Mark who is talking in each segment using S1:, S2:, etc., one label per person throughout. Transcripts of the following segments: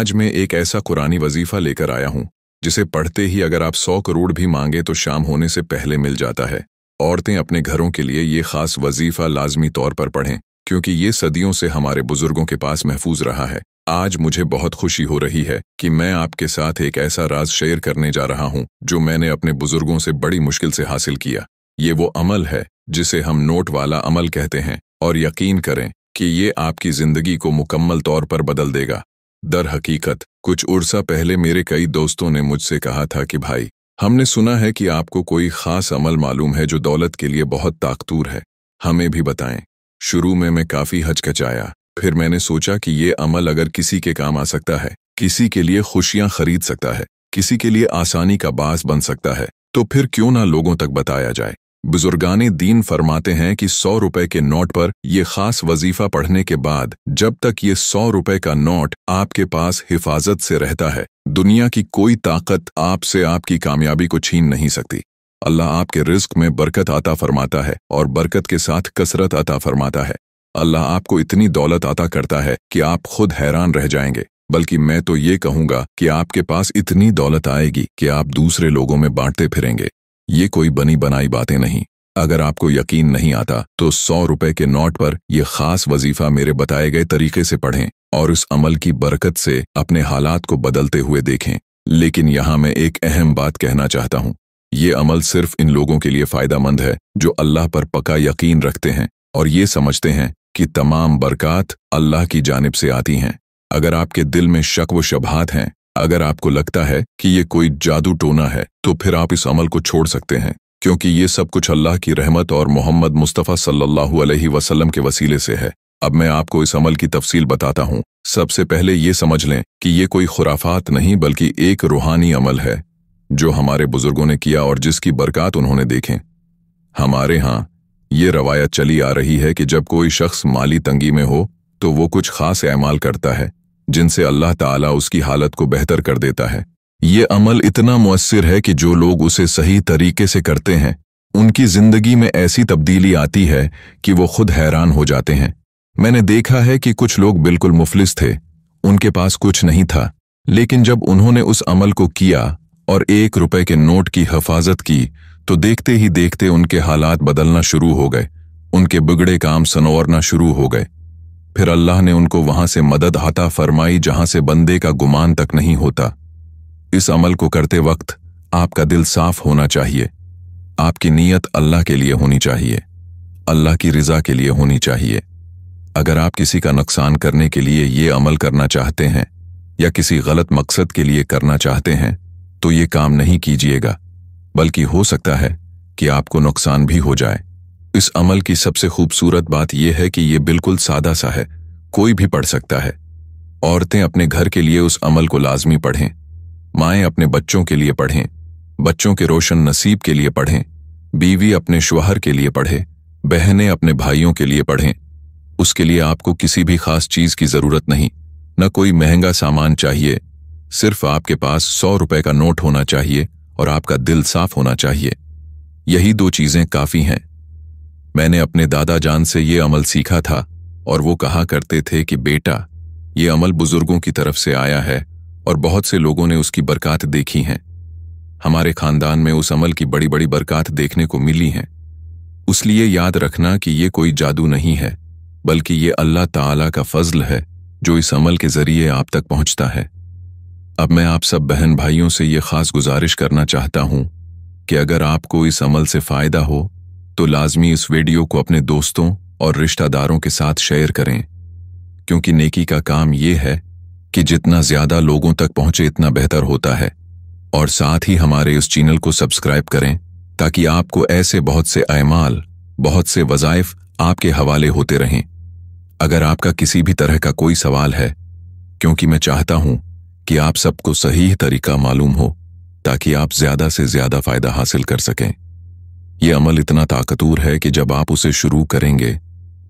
S1: आज मैं एक ऐसा कुरानी वजीफा लेकर आया हूँ जिसे पढ़ते ही अगर आप 100 करोड़ भी मांगे तो शाम होने से पहले मिल जाता है। औरतें अपने घरों के लिए ये खास वजीफा लाजमी तौर पर पढ़ें, क्योंकि ये सदियों से हमारे बुजुर्गों के पास महफूज रहा है। आज मुझे बहुत खुशी हो रही है कि मैं आपके साथ एक ऐसा राज शेयर करने जा रहा हूँ जो मैंने अपने बुजुर्गों से बड़ी मुश्किल से हासिल किया। ये वो अमल है जिसे हम नोट वाला अमल कहते हैं, और यकीन करें कि ये आपकी जिंदगी को मुकम्मल तौर पर बदल देगा। दर हकीकत कुछ उर्सा पहले मेरे कई दोस्तों ने मुझसे कहा था कि भाई, हमने सुना है कि आपको कोई खास अमल मालूम है जो दौलत के लिए बहुत ताकतूर है, हमें भी बताएं। शुरू में मैं काफी हचकचाया, फिर मैंने सोचा कि ये अमल अगर किसी के काम आ सकता है, किसी के लिए खुशियां खरीद सकता है, किसी के लिए आसानी का बास बन सकता है, तो फिर क्यों ना लोगों तक बताया जाए। बुजुर्गाने दीन फरमाते हैं कि 100 रुपए के नोट पर यह खास वजीफा पढ़ने के बाद जब तक ये 100 रुपए का नोट आपके पास हिफाजत से रहता है, दुनिया की कोई ताकत आपसे आपकी कामयाबी को छीन नहीं सकती। अल्लाह आपके रिज्क में बरकत अता फरमाता है और बरकत के साथ कसरत अता फरमाता है। अल्लाह आपको इतनी दौलत अता करता है कि आप खुद हैरान रह जाएंगे, बल्कि मैं तो ये कहूँगा कि आपके पास इतनी दौलत आएगी कि आप दूसरे लोगों में बांटते फिरेंगे। ये कोई बनी बनाई बातें नहीं। अगर आपको यकीन नहीं आता तो 100 रुपए के नोट पर यह खास वजीफा मेरे बताए गए तरीके से पढ़ें और उस अमल की बरकत से अपने हालात को बदलते हुए देखें। लेकिन यहाँ मैं एक अहम बात कहना चाहता हूँ। ये अमल सिर्फ इन लोगों के लिए फायदेमंद है जो अल्लाह पर पक्का यकीन रखते हैं और ये समझते हैं कि तमाम बरकत अल्लाह की जानिब से आती हैं। अगर आपके दिल में शक व शबहात हैं, अगर आपको लगता है कि ये कोई जादू टोना है, तो फिर आप इस अमल को छोड़ सकते हैं, क्योंकि ये सब कुछ अल्लाह की रहमत और मोहम्मद मुस्तफ़ा सल्लल्लाहु अलैहि वसल्लम के वसीले से है। अब मैं आपको इस अमल की तफसील बताता हूँ। सबसे पहले ये समझ लें कि ये कोई खुराफात नहीं बल्कि एक रूहानी अमल है जो हमारे बुजुर्गों ने किया और जिसकी बरकत उन्होंने देखें। हमारे यहाँ ये रवायत चली आ रही है कि जब कोई शख्स माली तंगी में हो तो वो कुछ खास अमाल करता है जिनसे अल्लाह ताला उसकी हालत को बेहतर कर देता है। ये अमल इतना मुअस्सिर है कि जो लोग उसे सही तरीके से करते हैं उनकी जिंदगी में ऐसी तब्दीली आती है कि वो खुद हैरान हो जाते हैं। मैंने देखा है कि कुछ लोग बिल्कुल मुफलिस थे, उनके पास कुछ नहीं था, लेकिन जब उन्होंने उस अमल को किया और 1 रुपए के नोट की हिफाजत की तो देखते ही देखते उनके हालात बदलना शुरू हो गए, उनके बिगड़े काम संवरना शुरू हो गए। फिर अल्लाह ने उनको वहां से मदद अता फरमाई जहां से बंदे का गुमान तक नहीं होता। इस अमल को करते वक्त आपका दिल साफ होना चाहिए, आपकी नीयत अल्लाह के लिए होनी चाहिए, अल्लाह की रिजा के लिए होनी चाहिए। अगर आप किसी का नुकसान करने के लिए ये अमल करना चाहते हैं या किसी गलत मकसद के लिए करना चाहते हैं तो ये काम नहीं कीजिएगा, बल्कि हो सकता है कि आपको नुकसान भी हो जाए। इस अमल की सबसे खूबसूरत बात यह है कि ये बिल्कुल सादा सा है, कोई भी पढ़ सकता है। औरतें अपने घर के लिए उस अमल को लाजमी पढ़ें, माएँ अपने बच्चों के लिए पढ़ें, बच्चों के रोशन नसीब के लिए पढ़ें, बीवी अपने शौहर के लिए पढ़े, बहनें अपने भाइयों के लिए पढ़ें। उसके लिए आपको किसी भी खास चीज की जरूरत नहीं, न कोई महंगा सामान चाहिए, सिर्फ आपके पास 100 रुपए का नोट होना चाहिए और आपका दिल साफ होना चाहिए। यही 2 चीजें काफी हैं। मैंने अपने दादा जान से ये अमल सीखा था और वो कहा करते थे कि बेटा, ये अमल बुजुर्गों की तरफ से आया है और बहुत से लोगों ने उसकी बरकत देखी हैं। हमारे खानदान में उस अमल की बड़ी बड़ी बरकत देखने को मिली हैं। इसलिए याद रखना कि ये कोई जादू नहीं है, बल्कि ये अल्लाह ताला का फजल है जो इस अमल के जरिए आप तक पहुंचता है। अब मैं आप सब बहन भाइयों से ये खास गुजारिश करना चाहता हूं कि अगर आपको इस अमल से फायदा हो तो लाजमी इस वीडियो को अपने दोस्तों और रिश्तेदारों के साथ शेयर करें, क्योंकि नेकी का काम ये है कि जितना ज्यादा लोगों तक पहुंचे इतना बेहतर होता है। और साथ ही हमारे इस चैनल को सब्सक्राइब करें ताकि आपको ऐसे बहुत से अमाल, बहुत से वज़ाइफ आपके हवाले होते रहें। अगर आपका किसी भी तरह का कोई सवाल है, क्योंकि मैं चाहता हूं कि आप सबको सही तरीका मालूम हो ताकि आप ज्यादा से ज्यादा फायदा हासिल कर सकें। यह अमल इतना ताकतवर है कि जब आप उसे शुरू करेंगे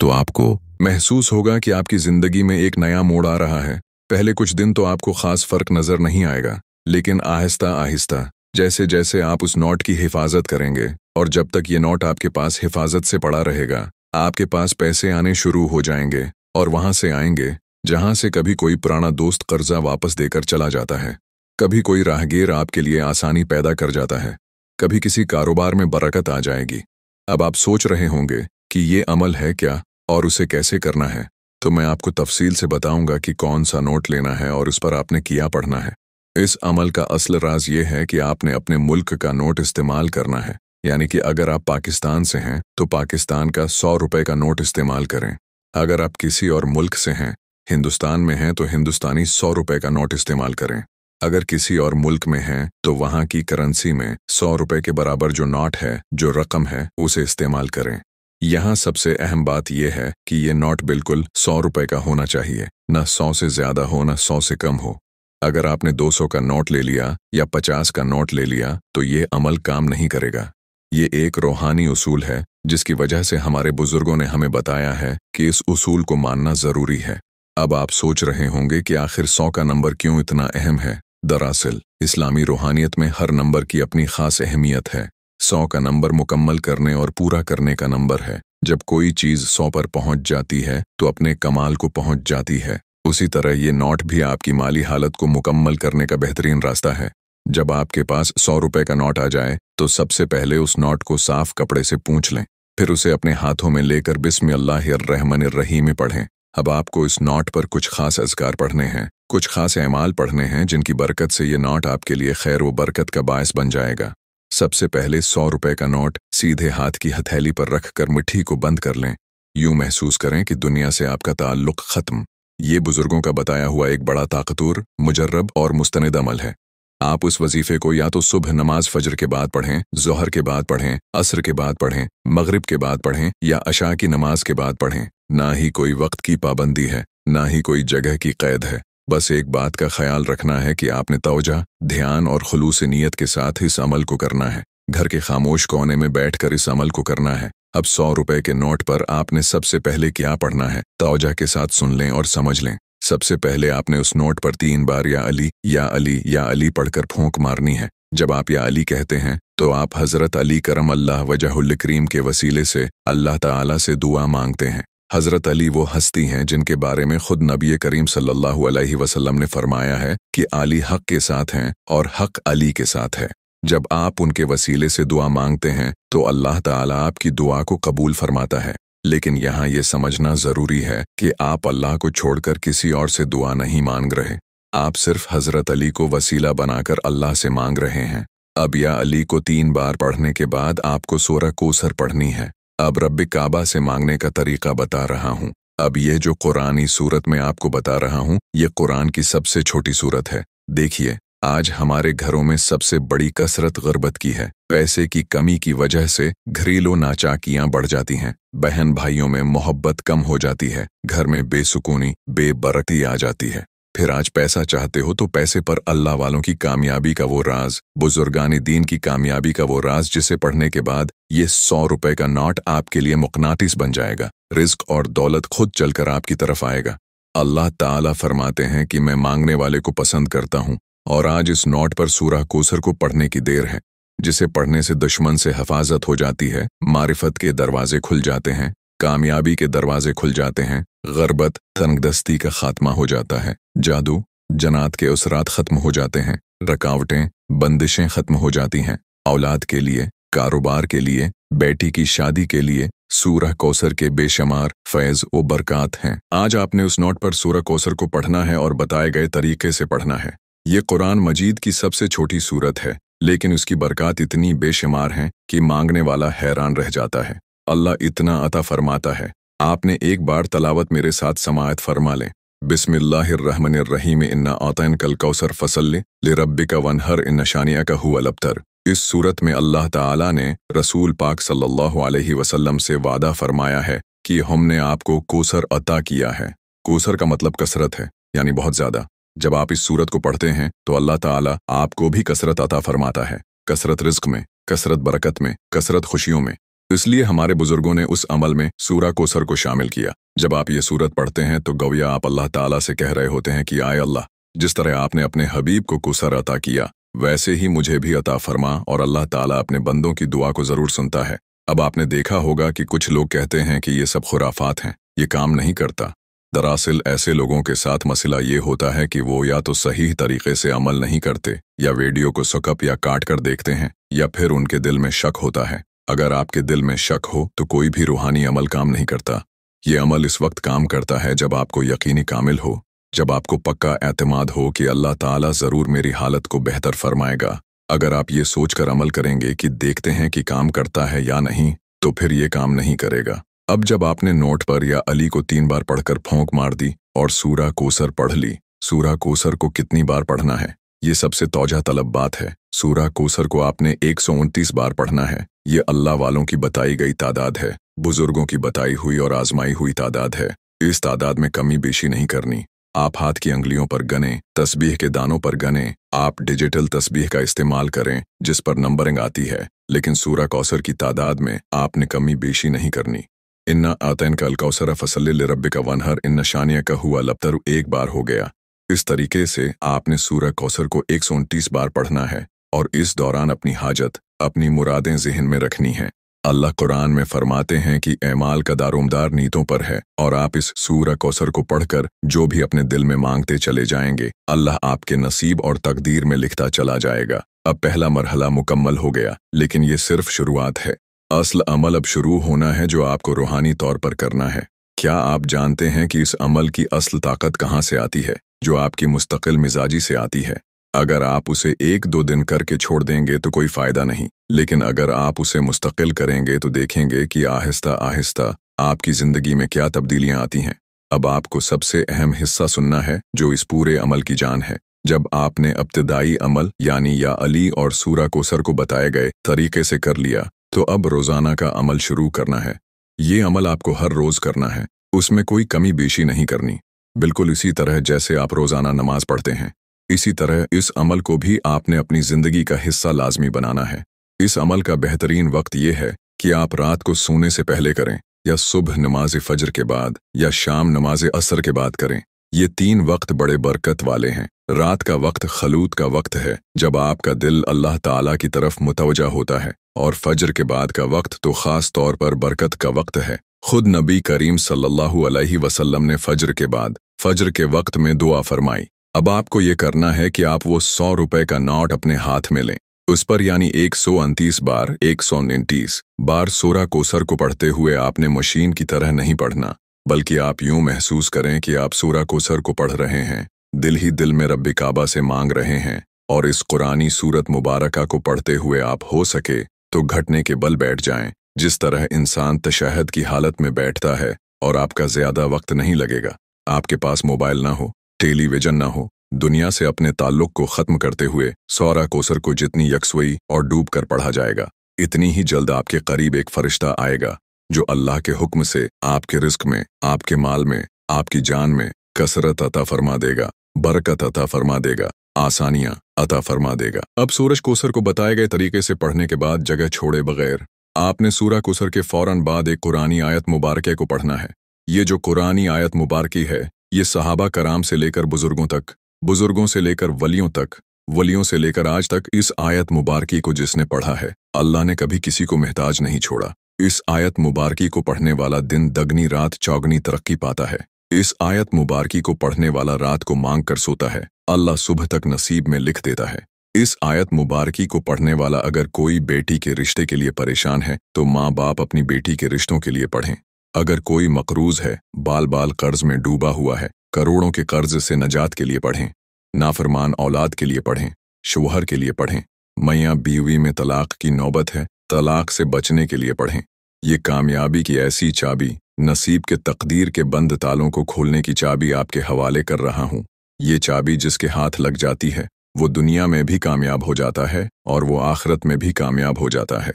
S1: तो आपको महसूस होगा कि आपकी जिंदगी में एक नया मोड़ आ रहा है। पहले कुछ दिन तो आपको खास फर्क नजर नहीं आएगा, लेकिन आहिस्ता आहिस्ता जैसे जैसे आप उस नोट की हिफाजत करेंगे और जब तक ये नोट आपके पास हिफाजत से पड़ा रहेगा, आपके पास पैसे आने शुरू हो जाएंगे और वहां से आएंगे जहां से कभी कोई पुराना दोस्त कर्जा वापस देकर चला जाता है, कभी कोई राहगीर आपके लिए आसानी पैदा कर जाता है, कभी किसी कारोबार में बरकत आ जाएगी। अब आप सोच रहे होंगे कि ये अमल है क्या और उसे कैसे करना है, तो मैं आपको तफसील से बताऊंगा कि कौन सा नोट लेना है और उस पर आपने क्या पढ़ना है। इस अमल का असल राज ये है कि आपने अपने मुल्क का नोट इस्तेमाल करना है, यानी कि अगर आप पाकिस्तान से हैं तो पाकिस्तान का 100 रुपए का नोट इस्तेमाल करें। अगर आप किसी और मुल्क से हैं, हिंदुस्तान में हैं, तो हिंदुस्तानी 100 रुपए का नोट इस्तेमाल करें। अगर किसी और मुल्क में हैं तो वहाँ की करेंसी में 100 रुपए के बराबर जो नोट है, जो रकम है, उसे इस्तेमाल करें। यहाँ सबसे अहम बात यह है कि ये नोट बिल्कुल 100 रुपए का होना चाहिए, न 100 से ज़्यादा हो न 100 से कम हो। अगर आपने 200 का नोट ले लिया या 50 का नोट ले लिया तो ये अमल काम नहीं करेगा। ये एक रूहानी उसूल है जिसकी वजह से हमारे बुजुर्गों ने हमें बताया है कि इस उसूल को मानना ज़रूरी है। अब आप सोच रहे होंगे कि आखिर 100 का नंबर क्यों इतना अहम है। दरअसल इस्लामी रूहानियत में हर नंबर की अपनी खास अहमियत है। 100 का नंबर मुकम्मल करने और पूरा करने का नंबर है। जब कोई चीज़ 100 पर पहुंच जाती है तो अपने कमाल को पहुंच जाती है। उसी तरह ये नोट भी आपकी माली हालत को मुकम्मल करने का बेहतरीन रास्ता है। जब आपके पास 100 रुपए का नोट आ जाए तो सबसे पहले उस नोट को साफ कपड़े से पूंछ लें, फिर उसे अपने हाथों में लेकर बिस्मिल्लाहिर्रहमानिर्रहीम पढ़ें। अब आपको इस नोट पर कुछ खास अज़कार पढ़ने हैं, कुछ खास अमाल पढ़ने हैं जिनकी बरकत से ये नोट आपके लिए खैर व बरकत का बायस बन जाएगा। सबसे पहले 100 रुपए का नोट सीधे हाथ की हथेली पर रखकर मिट्टी को बंद कर लें। यूं महसूस करें कि दुनिया से आपका ताल्लुक ख़त्म। ये बुजुर्गों का बताया हुआ एक बड़ा ताकतवर, मुजर्रब और मुस्तनिद अमल है। आप उस वजीफे को या तो सुबह नमाज फजर के बाद पढ़ें, ज़ोहर के बाद पढ़ें, असर के बाद पढ़ें, मगरिब के बाद पढ़ें या अशा की नमाज के बाद पढ़ें। ना ही कोई वक्त की पाबंदी है, ना ही कोई जगह की कैद है। बस एक बात का ख्याल रखना है कि आपने तवज्जो, ध्यान और खुलूस नीयत के साथ इस अमल को करना है। घर के खामोश कोने में बैठकर इस अमल को करना है। अब 100 रुपए के नोट पर आपने सबसे पहले क्या पढ़ना है, तवज्जो के साथ सुन लें और समझ लें। सबसे पहले आपने उस नोट पर 3 बार या अली या अली या अली पढ़कर फूंक मारनी है। जब आप या अली कहते हैं तो आप हज़रत अली करम अल्लाह वजहुल करीम के वसीले से अल्लाह ताला से दुआ मांगते हैं। हज़रत अली वो हस्ती हैं जिनके बारे में खुद नबी करीम सल्लल्लाहु अलैहि वसल्लम ने फरमाया है कि अली हक के साथ हैं और हक अली के साथ है। जब आप उनके वसीले से दुआ मांगते हैं तो अल्लाह ताला आपकी दुआ को कबूल फरमाता है। लेकिन यहाँ ये समझना ज़रूरी है कि आप अल्लाह को छोड़कर किसी और से दुआ नहीं मांग रहे। आप सिर्फ हज़रत अली को वसीला बनाकर अल्लाह से मांग रहे हैं। अब या अली को 3 बार पढ़ने के बाद आपको सूरह कौसर पढ़नी है। अब रब्बे काबा से मांगने का तरीका बता रहा हूँ। अब ये जो कुरानी सूरत में आपको बता रहा हूँ, ये कुरान की सबसे छोटी सूरत है। देखिए, आज हमारे घरों में सबसे बड़ी कसरत गुर्बत की है। पैसे की कमी की वजह से घरेलू नाचाकियां बढ़ जाती हैं, बहन भाइयों में मोहब्बत कम हो जाती है, घर में बेसुकूनी, बेबरकती आ जाती है। फिर आज पैसा चाहते हो तो पैसे पर अल्लाह वालों की कामयाबी का वो राज, बुजुर्गानी दीन की कामयाबी का वो राज, जिसे पढ़ने के बाद ये 100 रुपए का नोट आपके लिए मुकनातिस बन जाएगा। रिज्क और दौलत खुद चलकर आपकी तरफ आएगा। अल्लाह ताला फरमाते हैं कि मैं मांगने वाले को पसंद करता हूँ। और आज इस नोट पर सूरह कौसर को पढ़ने की देर है, जिसे पढ़ने से दुश्मन से हिफाजत हो जाती है, मारिफत के दरवाजे खुल जाते हैं, कामयाबी के दरवाजे खुल जाते हैं, गुर्बत, तंगदस्ती का खात्मा हो जाता है, जादू, जनात के उसरात खत्म हो जाते हैं, रुकावटें, बंदिशें खत्म हो जाती हैं। औलाद के लिए, कारोबार के लिए, बेटी की शादी के लिए सूरह कौसर के बेशुमार फैज़ व बरक़ात हैं। आज आपने उस नोट पर सूरह कौसर को पढ़ना है और बताए गए तरीके से पढ़ना है। ये कुरान मजीद की सबसे छोटी सूरत है, लेकिन उसकी बरक़ात इतनी बेशुमार हैं कि मांगने वाला हैरान रह जाता है। अल्लाह इतना अता फरमाता है। आपने एक बार तलावत मेरे साथ समाअत फरमा लें। बिस्मिल्लाहिर्रहमानिर्रहीम, इन्ना आतैनकल कौसर फसल्लि लिरब्बिका वन्हर, इन्ना शानिअका हुवल अब्तर। इस सूरत में अल्लाह ताला ने रसूल पाक सल्लल्लाहु अलैहि वसल्लम से वादा फरमाया है कि हमने आपको कौसर अता किया है। कौसर का मतलब कसरत है, यानी बहुत ज़्यादा। जब आप इस सूरत को पढ़ते हैं तो अल्लाह ताला आपको भी कसरत अता फरमाता है। कसरत रिज़्क में, कसरत बरकत में, कसरत खुशियों में। इसलिए हमारे बुजुर्गों ने उस अमल में सूरह कौसर को शामिल किया। जब आप ये सूरत पढ़ते हैं तो गोया आप अल्लाह ताला से कह रहे होते हैं कि आए अल्लाह, जिस तरह आपने अपने हबीब को कौसर अता किया, वैसे ही मुझे भी अता फरमा। और अल्लाह ताला अपने बंदों की दुआ को ज़रूर सुनता है। अब आपने देखा होगा कि कुछ लोग कहते हैं कि ये सब खुराफात हैं, ये काम नहीं करता। दरअसल ऐसे लोगों के साथ मसला ये होता है कि वो या तो सही तरीके से अमल नहीं करते, या वीडियो को सकप या काट कर देखते हैं, या फिर उनके दिल में शक होता है। अगर आपके दिल में शक हो तो कोई भी रूहानी अमल काम नहीं करता। ये अमल इस वक्त काम करता है जब आपको यकीनी कामिल हो, जब आपको पक्का एतमाद हो कि अल्लाह ताला ज़रूर मेरी हालत को बेहतर फरमाएगा। अगर आप ये सोचकर अमल करेंगे कि देखते हैं कि काम करता है या नहीं, तो फिर ये काम नहीं करेगा। अब जब आपने नोट पर या अली को 3 बार पढ़कर फौंक मार दी और सूरा कोसर पढ़ ली, सूरा कोसर को कितनी बार पढ़ना है, ये सबसे तौजा तलब बात है। सूरा कोसर को आपने 129 बार पढ़ना है। ये अल्लाह वालों की बताई गई तादाद है, बुजुर्गों की बताई हुई और आजमाई हुई तादाद है। इस तादाद में कमी बेशी नहीं करनी। आप हाथ की अंगुलियों पर गने, तस्बीह के दानों पर गने। आप डिजिटल तस्बीह का इस्तेमाल करें जिस पर नंबरिंग आती है, लेकिन सूरा कौसर की तादाद में आपने कमी बेशी नहीं करनी। इन्ना आतैन का अलकौसर फसल्लि लिरब्बिका वनहर इन्ना शानिया का हुआ लबतर 1 बार हो गया। इस तरीके से आपने सूरा कौसर को 129 बार पढ़ना है और इस दौरान अपनी हाजत, अपनी मुरादें ज़हन में रखनी हैं। अल्लाह कुरान में फरमाते हैं कि ऐमाल का दारोमदार नीतों पर है, और आप इस सूरा कौसर को पढ़कर जो भी अपने दिल में मांगते चले जाएंगे, अल्लाह आपके नसीब और तकदीर में लिखता चला जाएगा। अब पहला मरहला मुकम्मल हो गया, लेकिन ये सिर्फ शुरुआत है। असल अमल अब शुरू होना है जो आपको रूहानी तौर पर करना है। क्या आप जानते हैं कि इस अमल की असल ताकत कहाँ से आती है? जो आपकी मुस्तकिल मिजाजी से आती है। अगर आप उसे 1-2 दिन करके छोड़ देंगे तो कोई फ़ायदा नहीं, लेकिन अगर आप उसे मुस्तकिल करेंगे तो देखेंगे कि आहिस्ता आहिस्ता आपकी ज़िंदगी में क्या तब्दीलियाँ आती हैं। अब आपको सबसे अहम हिस्सा सुनना है जो इस पूरे अमल की जान है। जब आपने इब्तिदाई अमल यानी या अली और सूरा कोसर को बताए गए तरीके से कर लिया, तो अब रोज़ाना का अमल शुरू करना है। ये अमल आपको हर रोज़ करना है, उसमें कोई कमी बेशी नहीं करनी। बिल्कुल इसी तरह जैसे आप रोज़ाना नमाज पढ़ते हैं, इसी तरह इस अमल को भी आपने अपनी ज़िंदगी का हिस्सा लाजमी बनाना है। इस अमल का बेहतरीन वक्त यह है कि आप रात को सोने से पहले करें, या सुबह नमाज फजर के बाद, या शाम नमाज असर के बाद करें। ये 3 वक्त बड़े बरकत वाले हैं। रात का वक्त खलूत का वक्त है, जब आपका दिल अल्लाह ताला की तरफ मुतवजा होता है, और फजर के बाद का वक्त तो ख़ास तौर पर बरकत का वक्त है। खुद नबी करीम सल्लल्लाहु अलैहि वसल्लम ने फजर के बाद, फजर के वक्त में दुआ फरमाई। अब आपको ये करना है कि आप वो 100 रुपए का नोट अपने हाथ में लें, उस पर यानी 129 बार 129 बार सूरा कोसर को पढ़ते हुए आपने मशीन की तरह नहीं पढ़ना, बल्कि आप यूं महसूस करें कि आप सूरा कोसर को पढ़ रहे हैं, दिल ही दिल में रब्बे काबा से मांग रहे हैं। और इस कुरानी सूरत मुबारका को पढ़ते हुए आप हो सके तो घटने के बल बैठ जाएं, जिस तरह इंसान तशहद की हालत में बैठता है, और आपका ज़्यादा वक्त नहीं लगेगा। आपके पास मोबाइल ना हो, टेलीविजन ना हो, दुनिया से अपने ताल्लुक को ख़त्म करते हुए सूरा कोसर को जितनी यकसुई और डूब कर पढ़ा जाएगा, इतनी ही जल्द आपके करीब एक फरिश्ता आएगा जो अल्लाह के हुक्म से आपके रिस्क में, आपके माल में, आपकी जान में कसरत अता फरमा देगा, बरकत अता फरमा देगा, आसानियाँ अता फरमा देगा। अब सूरज कोसर को बताए गए तरीके से पढ़ने के बाद जगह छोड़े बगैर आपने सूरा कोसर के फ़ौरन बाद एक कुरानी आयत मुबारके को पढ़ना है। ये जो कुरानी आयत मुबारकी है, ये सहाबा कराम से लेकर बुजुर्गों तक, बुजुर्गों से लेकर वलियों तक, वलियों से लेकर आज तक इस आयत मुबारकी को जिसने पढ़ा है, अल्लाह ने कभी किसी को महताज नहीं छोड़ा। इस आयत मुबारकी को पढ़ने वाला दिन दगनी रात चौगनी तरक्की पाता है। इस आयत मुबारकी को पढ़ने वाला रात को मांग कर सोता है, अल्लाह सुबह तक नसीब में लिख देता है। इस आयत मुबारकी को पढ़ने वाला अगर कोई बेटी के रिश्ते के लिए परेशान है तो माँ बाप अपनी बेटी के रिश्तों के लिए पढ़ें। अगर कोई मकरूज है, बाल बाल कर्ज में डूबा हुआ है, करोड़ों के कर्ज से नजात के लिए पढ़ें। नाफरमान औलाद के लिए पढ़ें, शौहर के लिए पढ़ें। मियाँ बीवी में तलाक की नौबत है, तलाक से बचने के लिए पढ़ें। ये कामयाबी की ऐसी चाबी, नसीब के तकदीर के बंद तालों को खोलने की चाबी आपके हवाले कर रहा हूँ। ये चाबी जिसके हाथ लग जाती है वो दुनिया में भी कामयाब हो जाता है और वो आखिरत में भी कामयाब हो जाता है।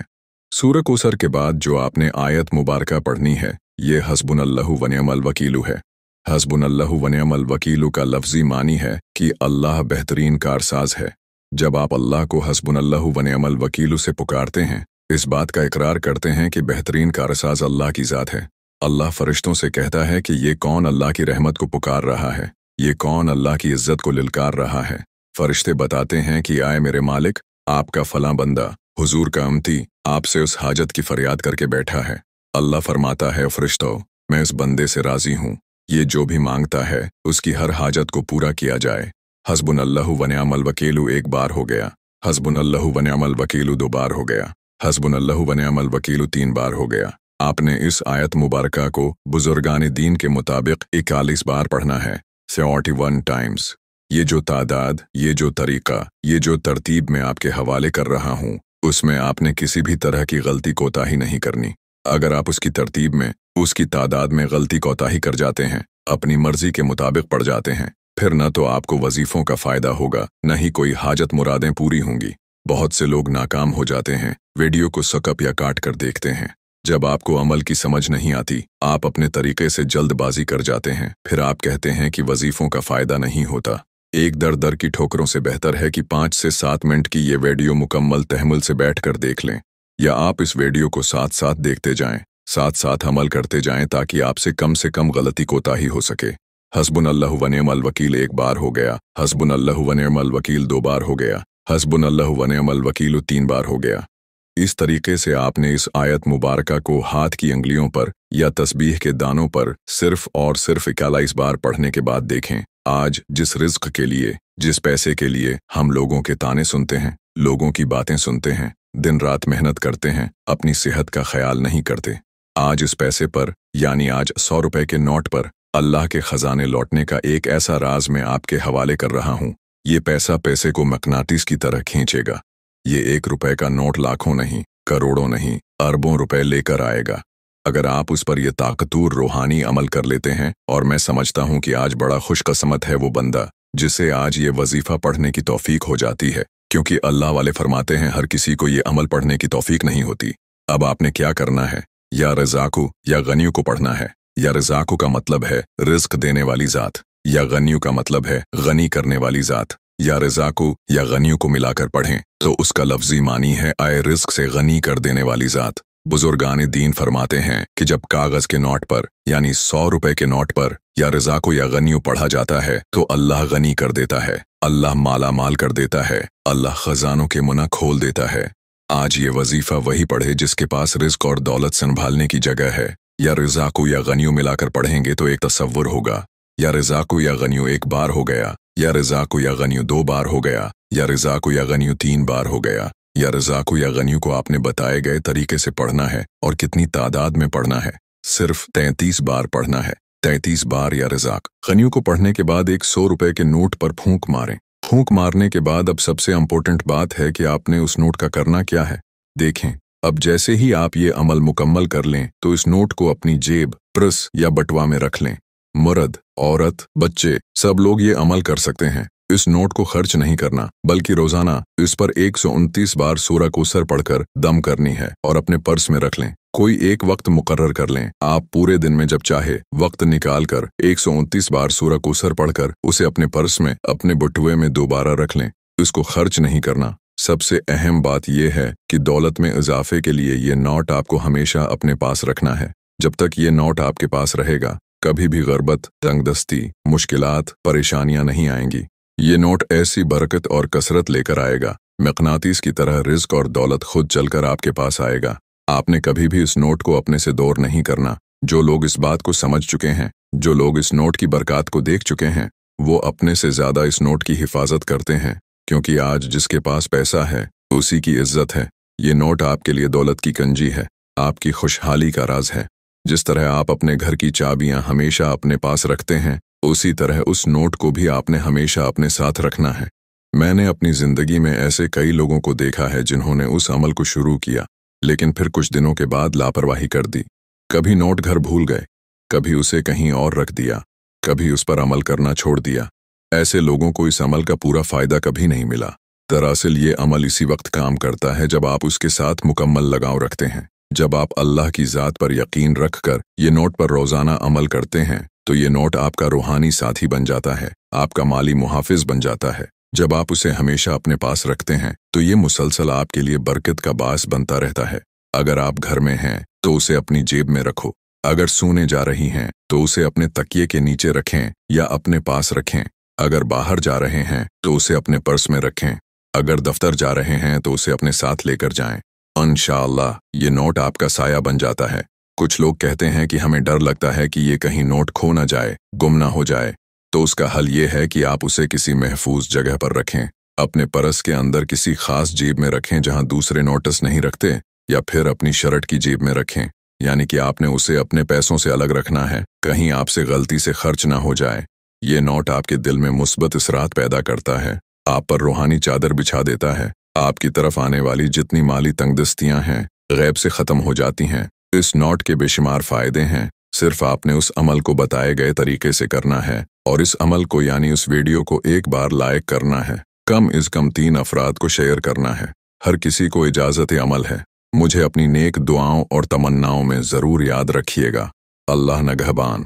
S1: सूरह कौसर के बाद जो आपने आयत मुबारका पढ़नी है, ये हस्बुनल्लाहु व निअमल वकीलु है। हस्बुनल्लाहु व निअमल वकीलु का लफ्जी मानी है कि अल्लाह बेहतरीन कारसाज है। जब आप अल्लाह को हस्बुनल्लाहु व निअमल वकीलु से पुकारते हैं, इस बात का इकरार करते हैं कि बेहतरीन कारसाज अल्लाह की ज़ात है। अल्लाह फरिश्तों से कहता है कि ये कौन अल्लाह की रहमत को पुकार रहा है, ये कौन अल्लाह की इज्जत को लिलकार रहा है। फरिश्ते बताते हैं कि आए मेरे मालिक, आपका फलां बंदा हुजूर का अमती आपसे उस हाजत की फरियाद करके बैठा है। अल्लाह फरमाता है, फरिश्तों, मैं इस बंदे से राज़ी हूँ, ये जो भी मांगता है उसकी हर हाजत को पूरा किया जाए। हस्बुनल्लाहु व निअमल वकीलु एक बार हो गया, हस्बुनल्लाहु व निअमल वकीलु 2 बार हो गया, हस्बुनल्लाहु व निअमल वकीलु 3 बार हो गया। आपने इस आयत मुबारका को बुजुर्गान दीन के मुताबिक 41 बार पढ़ना है, 41 टाइम्स। ये जो तादाद, ये जो तरीका, ये जो तरतीब मैं आपके हवाले कर रहा हूँ, उसमें आपने किसी भी तरह की गलती कोताही नहीं करनी। अगर आप उसकी तरतीब में, उसकी तादाद में गलती कोताही कर जाते हैं, अपनी मर्जी के मुताबिक पढ़ जाते हैं, फिर न तो आपको वजीफों का फ़ायदा होगा, न ही कोई हाजत मुरादें पूरी होंगी। बहुत से लोग नाकाम हो जाते हैं, वीडियो को सकप या काट कर देखते हैं। जब आपको अमल की समझ नहीं आती, आप अपने तरीके से जल्दबाजी कर जाते हैं, फिर आप कहते हैं कि वजीफों का फ़ायदा नहीं होता। एक दर दर की ठोकरों से बेहतर है कि 5 से 7 मिनट की ये वीडियो मुकम्मल तहम्मुल से बैठ कर देख लें, या आप इस वीडियो को साथ साथ देखते जाएं, साथ साथ अमल करते जाएं, ताकि आपसे कम गलती कोताही हो सके। हस्बुनल्लाहु व निअमल वकील 1 बार हो गया, हस्बुनल्लाहु व निअमल वकील 2 बार हो गया, हस्बुनल्लाहु व निअमल वकील 3 बार हो गया। इस तरीके से आपने इस आयत मुबारका को हाथ की अंगुलियों पर या तस्बीह के दानों पर सिर्फ और सिर्फ 41 बार पढ़ने के बाद देखें, आज जिस रिज्क के लिए, जिस पैसे के लिए हम लोगों के ताने सुनते हैं, लोगों की बातें सुनते हैं, दिन रात मेहनत करते हैं, अपनी सेहत का ख्याल नहीं करते, आज इस पैसे पर, यानी आज 100 रुपए के नोट पर अल्लाह के खजाने लौटने का एक ऐसा राज मैं आपके हवाले कर रहा हूँ। ये पैसा पैसे को मकनातीस की तरह खींचेगा। ये 1 रुपए का नोट लाखों नहीं, करोड़ों नहीं, अरबों रुपए लेकर आएगा। अगर आप उस पर यह ताकतूर रूहानी अमल कर लेते हैं, और मैं समझता हूँ कि आज बड़ा खुशकिस्मत है वो बंदा जिसे आज ये वजीफा पढ़ने की तौफीक हो जाती है, क्योंकि अल्लाह वाले फरमाते हैं हर किसी को ये अमल पढ़ने की तौफीक नहीं होती। अब आपने क्या करना है, या रज़ाकु या गनियु को पढ़ना है। या रज़ाकु का मतलब है रिज्क देने वाली ज़ात, या गनियु का मतलब है गनी करने वाली ज़ात। या रज़ाकु या गनियु को मिलाकर पढ़ें तो उसका लफ्जी मानी है आए रिज्क से गनी कर देने वाली ज़ात। बुजुर्गान दीन फरमाते हैं कि जब कागज के नोट पर, यानी 100 रुपए के नोट पर या रज़ाकु या गनियु पढ़ा जाता है तो अल्लाह गनी कर देता है, अल्लाह माला माल कर देता है, अल्लाह खजानों के मुना खोल देता है। आज ये वजीफा वही पढ़े जिसके पास रिज्क और दौलत संभालने की जगह है। या रज़ाकु या गनियु मिलाकर पढ़ेंगे तो एक तसव्वुर होगा, या रज़ाकु या गनियु 1 बार हो गया, या रज़ाकु या गनियु 2 बार हो गया, या रज़ाकु या गनियु 3 बार हो गया। या रज़ाकु या गनियु को आपने बताए गए तरीके से पढ़ना है, और कितनी तादाद में पढ़ना है, सिर्फ 33 बार पढ़ना है। 33 बार या रज़ाक। गनियु को पढ़ने के बाद एक 100 रुपए के नोट पर फूंक मारें। फूंक मारने के बाद अब सबसे इम्पोर्टेंट बात है कि आपने उस नोट का करना क्या है। देखें, अब जैसे ही आप ये अमल मुकम्मल कर लें तो इस नोट को अपनी जेब, पर्स या बटुआ में रख लें। मर्द, औरत, बच्चे सब लोग ये अमल कर सकते हैं। इस नोट को खर्च नहीं करना, बल्कि रोजाना इस पर 129 बार सूरह कौसर पढ़कर दम करनी है और अपने पर्स में रख लें। कोई एक वक्त मुकर्रर कर लें। आप पूरे दिन में जब चाहे वक्त निकाल कर 129 बार सूरह कौसर पढ़कर उसे अपने पर्स में, अपने बटुए में दोबारा रख लें। इसको खर्च नहीं करना। सबसे अहम बात यह है कि दौलत में इजाफे के लिए ये नोट आपको हमेशा अपने पास रखना है। जब तक ये नोट आपके पास रहेगा, कभी भी गरबत, तंगदस्ती, मुश्किलात, परेशानियां नहीं आएंगी। ये नोट ऐसी बरकत और कसरत लेकर आएगा, मकनातीस की तरह रिज्क और दौलत खुद चलकर आपके पास आएगा। आपने कभी भी इस नोट को अपने से दूर नहीं करना। जो लोग इस बात को समझ चुके हैं, जो लोग इस नोट की बरकत को देख चुके हैं, वो अपने से ज्यादा इस नोट की हिफाजत करते हैं, क्योंकि आज जिसके पास पैसा है उसी की इज्जत है। ये नोट आपके लिए दौलत की कंजी है, आपकी खुशहाली का राज है। जिस तरह आप अपने घर की चाबियां हमेशा अपने पास रखते हैं, उसी तरह उस नोट को भी आपने हमेशा अपने साथ रखना है। मैंने अपनी जिंदगी में ऐसे कई लोगों को देखा है जिन्होंने उस अमल को शुरू किया, लेकिन फिर कुछ दिनों के बाद लापरवाही कर दी। कभी नोट घर भूल गए, कभी उसे कहीं और रख दिया, कभी उस पर अमल करना छोड़ दिया। ऐसे लोगों को इस अमल का पूरा फायदा कभी नहीं मिला। दरअसल ये अमल इसी वक्त काम करता है जब आप उसके साथ मुकम्मल लगाव रखते हैं। जब आप अल्लाह की ज़ात पर यकीन रखकर ये नोट पर रोज़ाना अमल करते हैं तो ये नोट आपका रूहानी साथी बन जाता है, आपका माली मुहाफिज बन जाता है। जब आप उसे हमेशा अपने पास रखते हैं तो ये मुसलसल आपके लिए बरकत का बास बनता रहता है। अगर आप घर में हैं तो उसे अपनी जेब में रखो। अगर सोने जा रही हैं तो उसे अपने तकिए के नीचे रखें या अपने पास रखें। अगर बाहर जा रहे हैं तो उसे अपने पर्स में रखें। अगर दफ्तर जा रहे हैं तो उसे अपने साथ लेकर जाएं। इंशाअल्लाह ये नोट आपका साया बन जाता है। कुछ लोग कहते हैं कि हमें डर लगता है कि ये कहीं नोट खो ना जाए, गुम ना हो जाए। तो उसका हल ये है कि आप उसे किसी महफूज जगह पर रखें। अपने पर्स के अंदर किसी खास जेब में रखें जहां दूसरे नोटिस नहीं रखते, या फिर अपनी शर्ट की जेब में रखें। यानी कि आपने उसे अपने पैसों से अलग रखना है, कहीं आपसे गलती से खर्च ना हो जाए। ये नोट आपके दिल में मुस्बत इसरात पैदा करता है, आप पर रूहानी चादर बिछा देता है। आपकी तरफ आने वाली जितनी माली तंगदस्तियां हैं गैब से ख़त्म हो जाती हैं। इस नोट के बेशुमार फ़ायदे हैं, सिर्फ आपने उस अमल को बताए गए तरीके से करना है, और इस अमल को यानी उस वीडियो को एक बार लाइक करना है, कम से कम 3 अफराद को शेयर करना है। हर किसी को इजाज़त अमल है। मुझे अपनी नेक दुआओं और तमन्नाओं में ज़रूर याद रखिएगा। अल्लाह नगहबान।